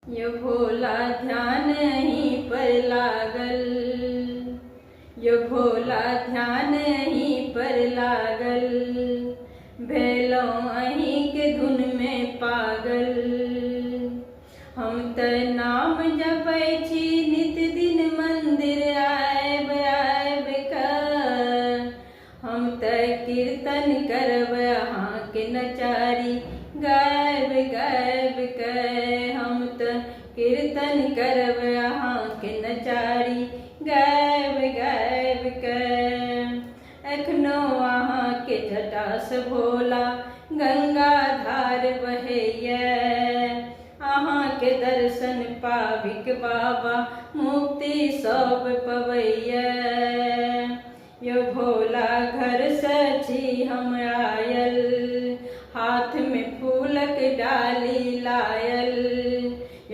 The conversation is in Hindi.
यो भोला ध्यान ही पर लागल, यो भोला ध्यान ही पर लागल, भेलो अहीं के धुन में पागल। हम त नाम जपै छी नित दिन मंदिर आयब आयब क, हम त कीर्तन करब अहाँ के नचारी गायब गायब क, हम त कीर्तन करब अहाँ के नचारी गायब गायब क। एखनो अहाँ के जटा से भोला गंगा धार बहैया, अहाँ के दर्शन पाबिक बाबा मुक्ति सब पवैया। यो भोला घर से छी हम